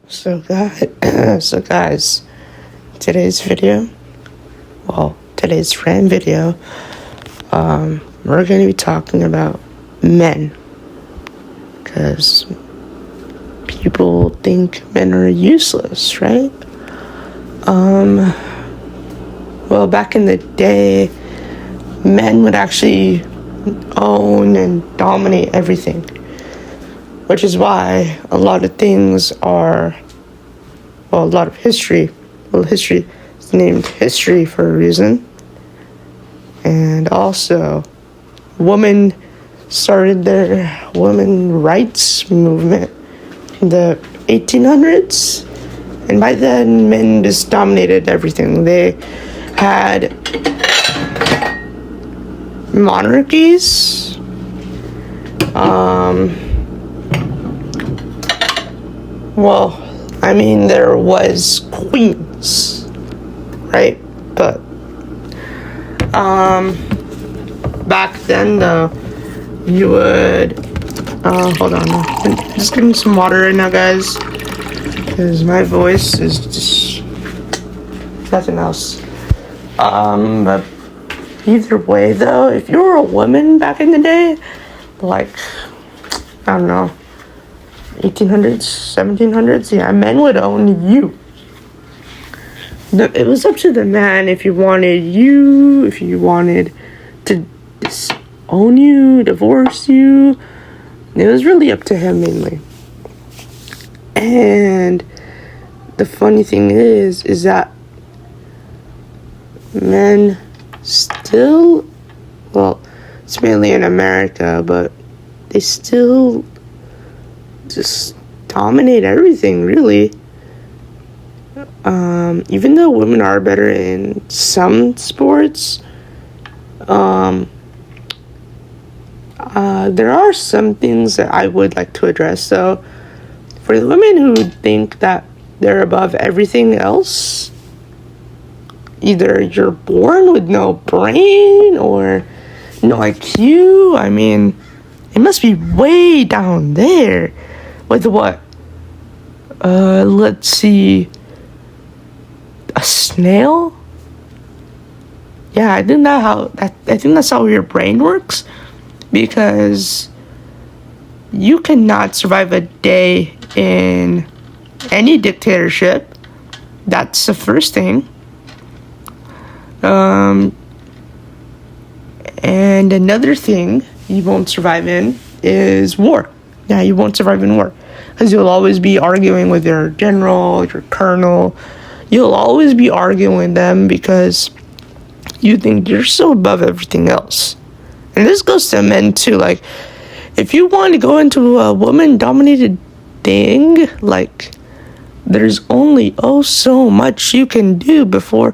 So guys, today's rant video, we're going to be talking about men, because people think men are useless, right? Well, back in the day, men would actually own and dominate everything, which is why a lot of things are, a lot of history is named history for a reason. And also, women started their women rights movement in the 1800s, and by then men just dominated everything. They had monarchies, there was queens, right? But back then, though, you would hold on, I'm just getting some water right now, guys, because my voice is just nothing else. But either way, though, if you were a woman back in the day, like, I don't know, 1800s, 1700s, yeah, men would own you. It was up to the man if you wanted to disown you, divorce you. It was really up to him mainly. And the funny thing is that men still, well, it's mainly in America, but they still just dominate everything, really. Even though women are better in some sports, there are some things that I would like to address. So, for the women who think that they're above everything else, either you're born with no brain or no IQ. I mean, it must be way down there with what? Let's see. A snail? Yeah, I think that's how your brain works, because you cannot survive a day in any dictatorship. That's the first thing. And another thing you won't survive in is war. Yeah, you won't survive in war, because you'll always be arguing with your general, your colonel. You'll always be arguing with them because you think you're so above everything else. And this goes to men too. Like, if you want to go into a woman-dominated thing, like, there's only so much you can do before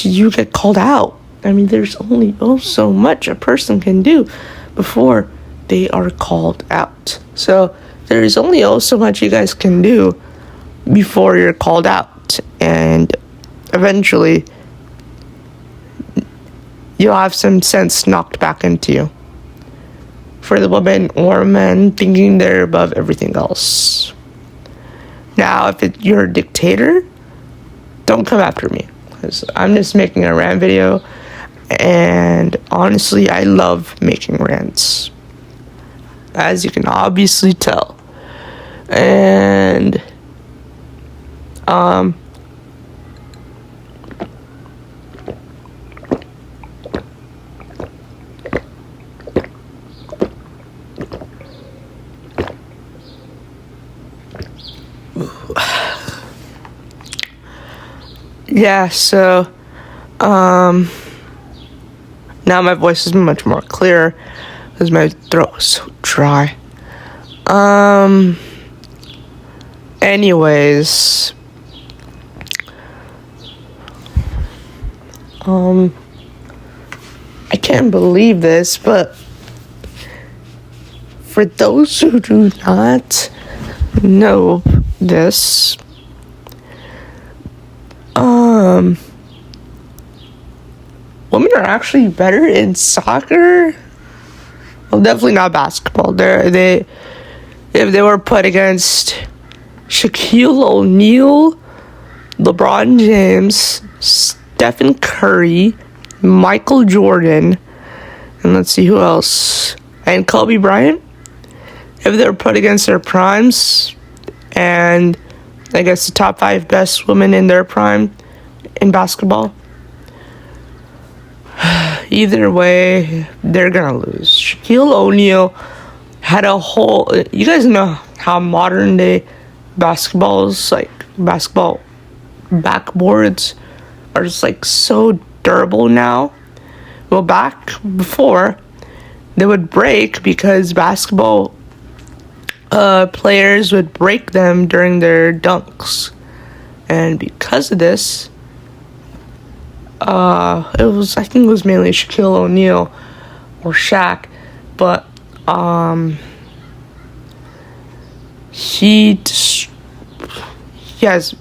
you get called out. I mean, there's only so much a person can do before they are called out. So there's only so much you guys can do before you're called out, and eventually you'll have some sense knocked back into you. For the women or men thinking they're above everything else. Now, if you're a dictator, don't come after me, because I'm just making a rant video, and honestly, I love making rants, as you can obviously tell. And yeah, so now my voice is much more clear because my throat was so dry. Anyways, I can't believe this, but for those who do not know this, women are actually better in soccer. Well, definitely not basketball. If they were put against Shaquille O'Neal, LeBron James, Stephen Curry, Michael Jordan, and let's see who else, and Kobe Bryant. If they're put against their primes, and I guess the top 5 best women in their prime in basketball, either way, they're gonna lose. Shaquille O'Neal had a whole... You guys know how modern day basketballs, like basketball backboards, are just like so durable now. Well, back before, they would break because basketball players would break them during their dunks, and because of this, I think it was mainly Shaquille O'Neal or Shaq, but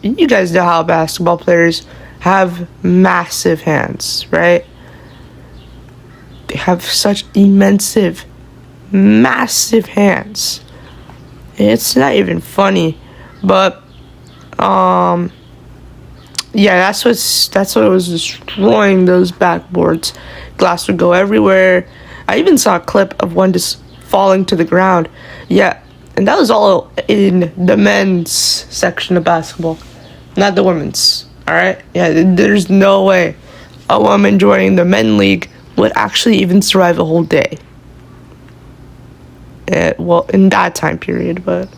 you guys know how basketball players have massive hands, right? They have such massive hands. It's not even funny, but that's what was destroying those backboards. Glass would go everywhere. I even saw a clip of one just falling to the ground. Yeah, and that was all in the men's section of basketball, not the women's. All right, yeah, there's no way a woman joining the men's league would actually even survive a whole day. Well, in that time period, but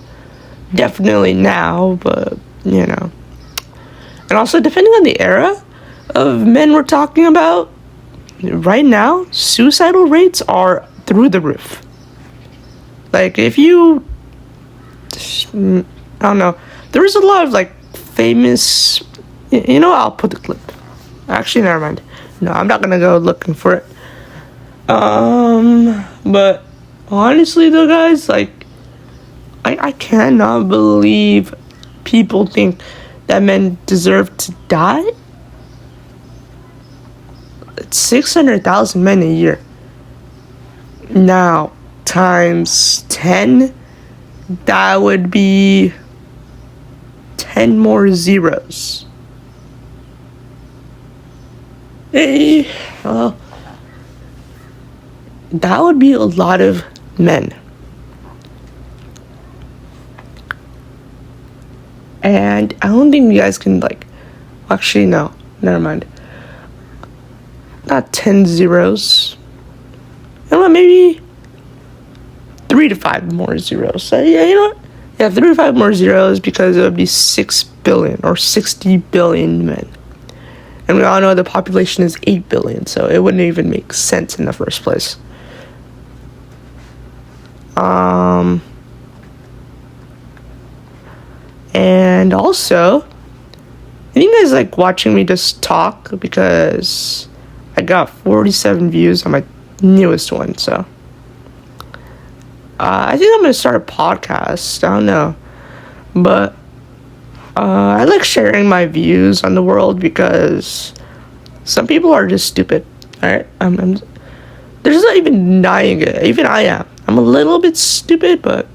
definitely now, but, you know. And also, depending on the era of men we're talking about, right now, suicidal rates are through the roof. Like, if you... I don't know. There was a lot of, like, famous... You know, I'll put the clip. Actually, never mind. No, I'm not gonna go looking for it. But... honestly though, guys, like, I cannot believe people think that men deserve to die. It's 600,000 men a year. Now, times 10, that would be 10 more zeros. Well, that would be a lot of men. And I don't think you guys can, like... Actually, no. Never mind. Not 10 zeros. You know what? Maybe 3 to 5 more zeros. So, yeah, you know what? Yeah, 3 to 5 more zeros, because it would be 6 billion or 60 billion men. And we all know the population is 8 billion, so it wouldn't even make sense in the first place. And also, I think you guys like watching me just talk, because I got 47 views on my newest one, so I think I'm gonna start a podcast. I don't know, but I like sharing my views on the world, because some people are just stupid. All right, there's not even denying it. Even I am. I'm a little bit stupid, but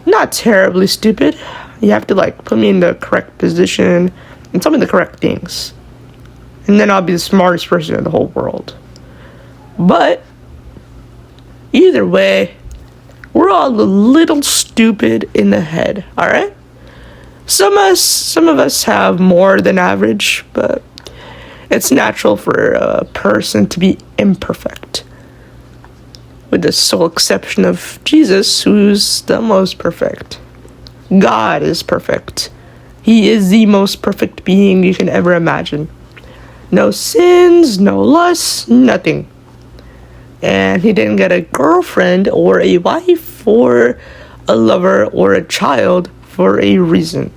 not terribly stupid. You have to, like, put me in the correct position and tell me the correct things, and then I'll be the smartest person in the whole world. But either way, we're all a little stupid in the head, alright? Some of us have more than average, but it's natural for a person to be imperfect, with the sole exception of Jesus, who's the most perfect. God is perfect. He is the most perfect being you can ever imagine. No sins, no lusts, nothing. And he didn't get a girlfriend or a wife or a lover or a child for a reason.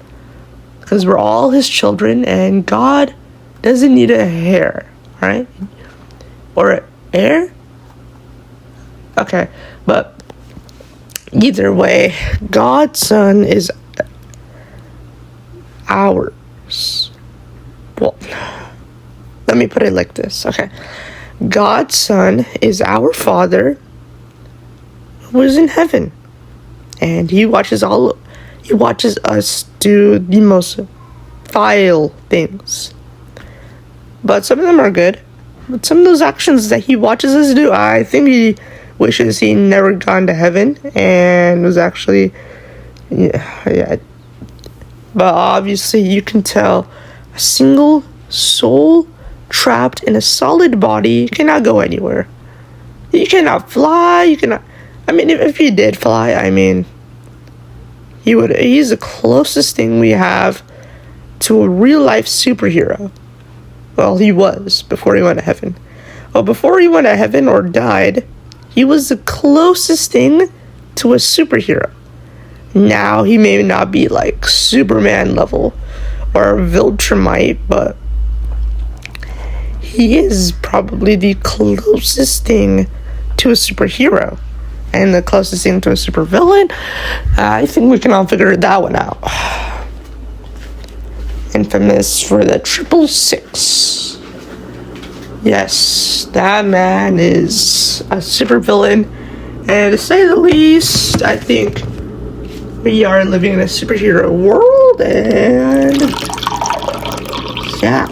Because we're all his children, and God doesn't need a hair, right? Or an heir? Okay, but either way, God's Son is ours. Well, let me put it like this, okay? God's Son is our Father who is in heaven. And he watches all He watches us do the most vile things. But some of them are good. But some of those actions that he watches us do, I think he wishes he never gone to heaven and was actually, yeah. But obviously you can tell a single soul trapped in a solid body cannot go anywhere. You cannot fly, you cannot, I mean, if he did fly, I mean, he's the closest thing we have to a real life superhero. Well, he was before he went to heaven. Well, before he went to heaven or died, he was the closest thing to a superhero. Now, he may not be like Superman level or Viltrumite, but he is probably the closest thing to a superhero. And the closest thing to a supervillain, I think we can all figure that one out. Infamous for the 666. Yes, that man is a supervillain. And to say the least, I think we are living in a superhero world. And yeah.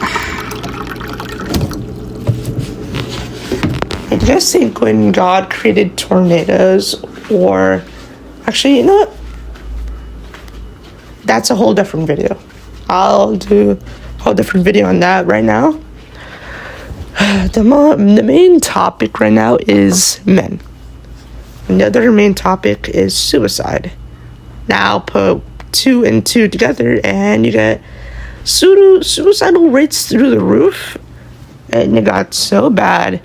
I just think when God created tornadoes, or actually, you know what? That's a whole different video. I'll do a whole different video on that right now. The main topic right now is men. And the other main topic is suicide. Now put 2 and 2 together and you get suicidal rates through the roof. And it got so bad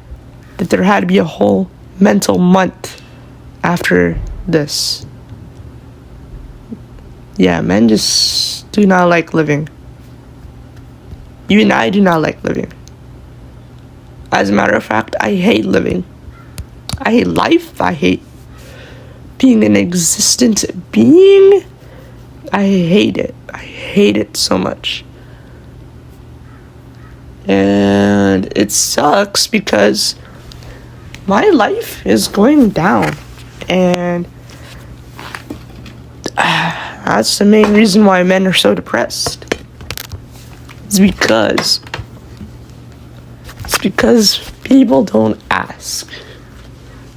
that there had to be a whole mental month after this. Yeah, men just do not like living. Even I do not like living. As a matter of fact, I hate living. I hate life. I hate being an existent being. I hate it. I hate it so much. And it sucks because my life is going down. And that's the main reason why men are so depressed. It's because people don't ask.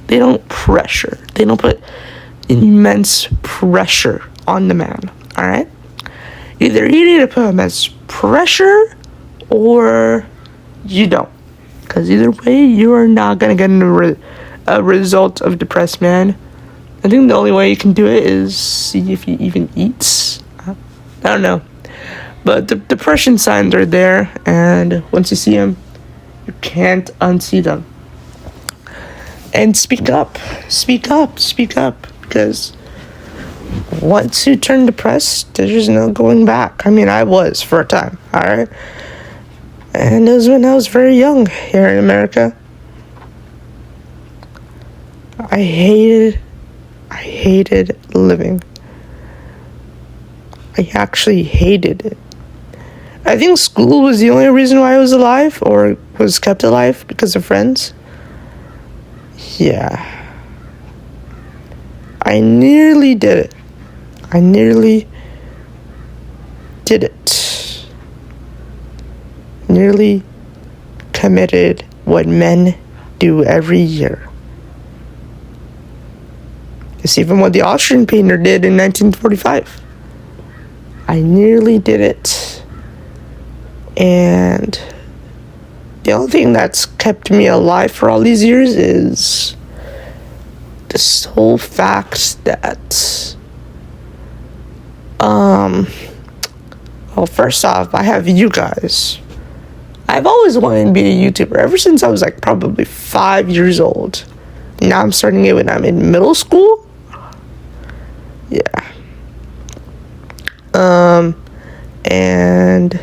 They don't pressure. They don't put immense pressure on the man. Alright? Either you need to put immense pressure or you don't. Because either way, you are not going to get a result of depressed man. I think the only way you can do it is see if he even eats. I don't know. But the depression signs are there, and once you see them, you can't unsee them. And speak up. Speak up. Speak up. Because once you turn depressed, there's no going back. I mean, I was for a time, alright? And it was when I was very young here in America. I hated living. I actually hated it. I think school was the only reason why I was alive or was kept alive because of friends. Yeah. I nearly did it. I nearly did it. Nearly committed what men do every year. It's even what the Austrian painter did in 1945. I nearly did it. And the only thing that's kept me alive for all these years is the sole fact that, well, first off, I have you guys. I've always wanted to be a YouTuber ever since I was like probably 5 years old. Now I'm starting it when I'm in middle school. Yeah. And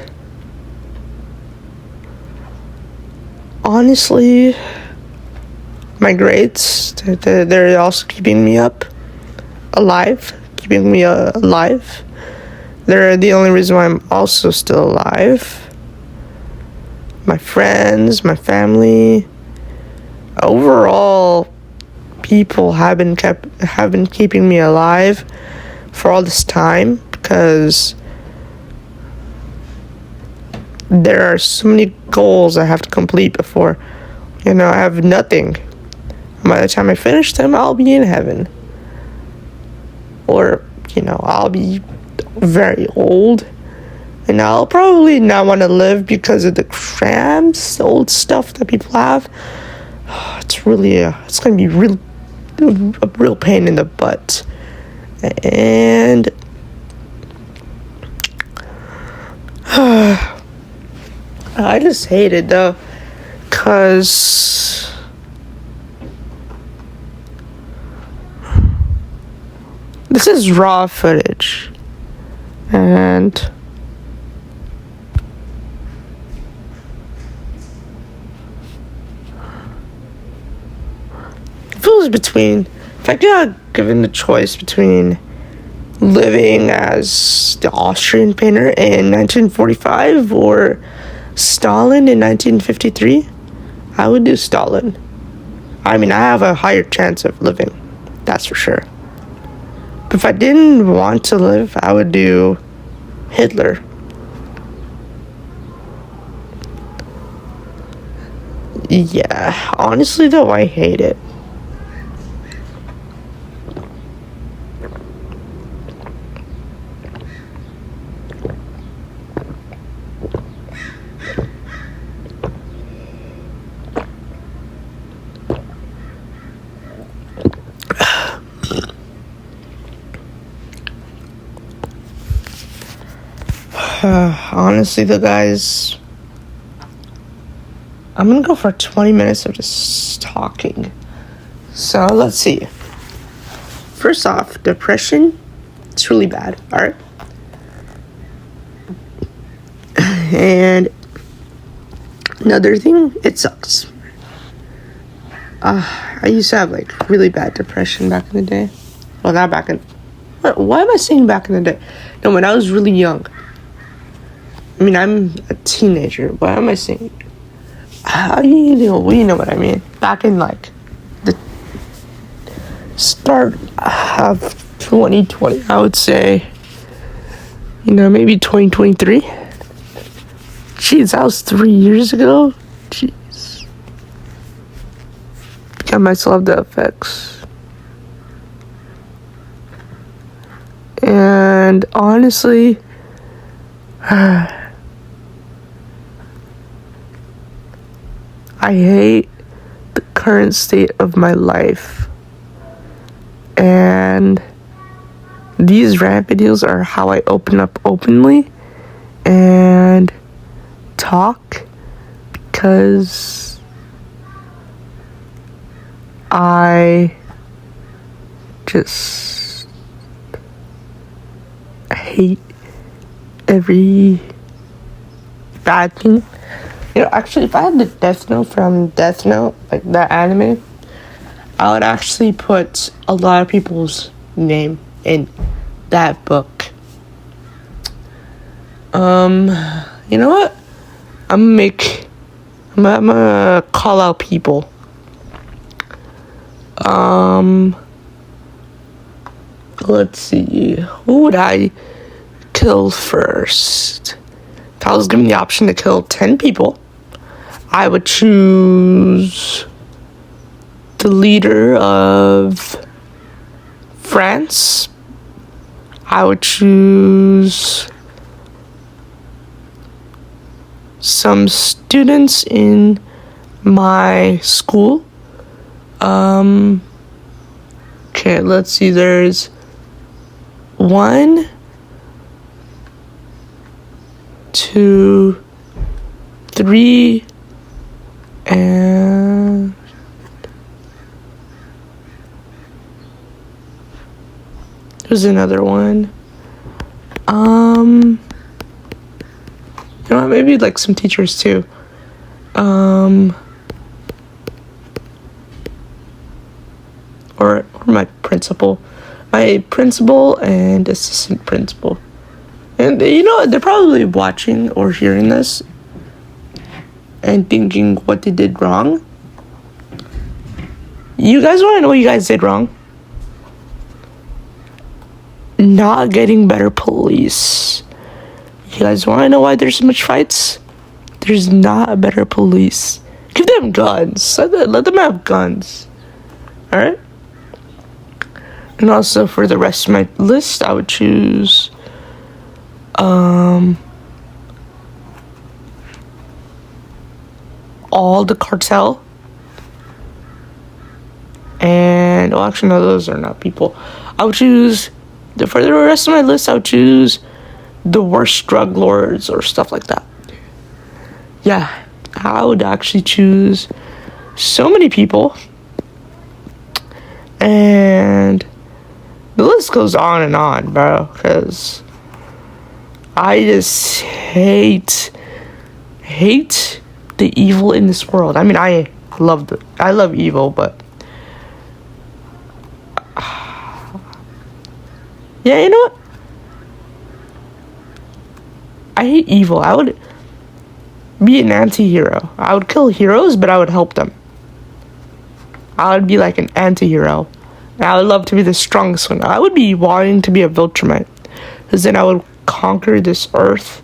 honestly, my grades, they're also keeping me alive. They're the only reason why I'm also still alive. My friends, my family, overall, people have been keeping me alive for all this time, because there are so many goals I have to complete before, I have nothing. By the time I finish them, I'll be in heaven. Or, I'll be very old. And I'll probably not want to live because of the cramps, the old stuff that people have. It's going to be a real pain in the butt. And I just hate it though, because this is raw footage, and it feels between, if I got given the choice between living as the Austrian painter in 1945 or Stalin in 1953, I would do Stalin. I mean, I have a higher chance of living, that's for sure. But if I didn't want to live, I would do Hitler. Yeah, honestly though, I hate it. Honestly though, guys, I'm gonna go for 20 minutes of just talking. So let's see. First off, depression, it's really bad, alright? And another thing, it sucks. I used to have like really bad depression back in the day. Well, not back in, why am I saying back in the day? No, when I was really young. I mean, I'm a teenager. Why am I saying? You know what I mean. Back in like the start of 2020, I would say. Maybe 2023. Jeez, that was 3 years ago. Jeez. I myself the effects. And honestly, I hate the current state of my life, and these rant videos are how I open up openly and talk, because I just hate every bad thing. Actually, if I had the Death Note from Death Note, like that anime, I would actually put a lot of people's name in that book. You know what? I'm gonna call out people. Let's see. Who would I kill first? If I was given the option to kill 10 people, I would choose the leader of France. I would choose some students in my school. Okay, let's see. There's 1, 2, 3, and there's another one. You know what, maybe like some teachers too. Or my principal. My principal and assistant principal. And they're probably watching or hearing this and thinking what they did wrong. You guys want to know what you guys did wrong? not getting better police. You guys want to know why there's so much fights? There's not a better police. Give them guns. Let them have guns. Alright? And also for the rest of my list, I would choose all the cartel. And, well, actually, no, those are not people. I would choose, for the rest of my list, I would choose the worst drug lords or stuff like that. Yeah, I would actually choose so many people. And the list goes on, bro, because I just hate the evil in this world. I mean, I love evil, but yeah, you know what? I hate evil. I would be an anti-hero. I would kill heroes, but I would help them. I would be like an anti-hero. And I would love to be the strongest one. I would be wanting to be a Viltrumite, because then I would conquer this earth,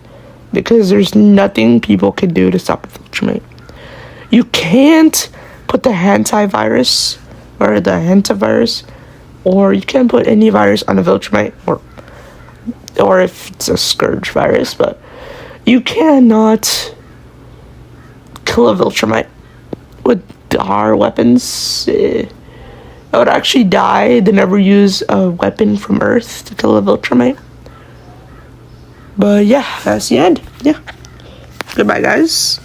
because there's nothing people can do to stop a Viltrumite. You can't put the antivirus, or the hantavirus, or you can't put any virus on a Viltrumite, or if it's a Scourge virus, but you cannot kill a Viltrumite with our weapons. I would actually die to never use a weapon from Earth to kill a Viltrumite. But yeah, that's the end. Yeah. Goodbye, guys.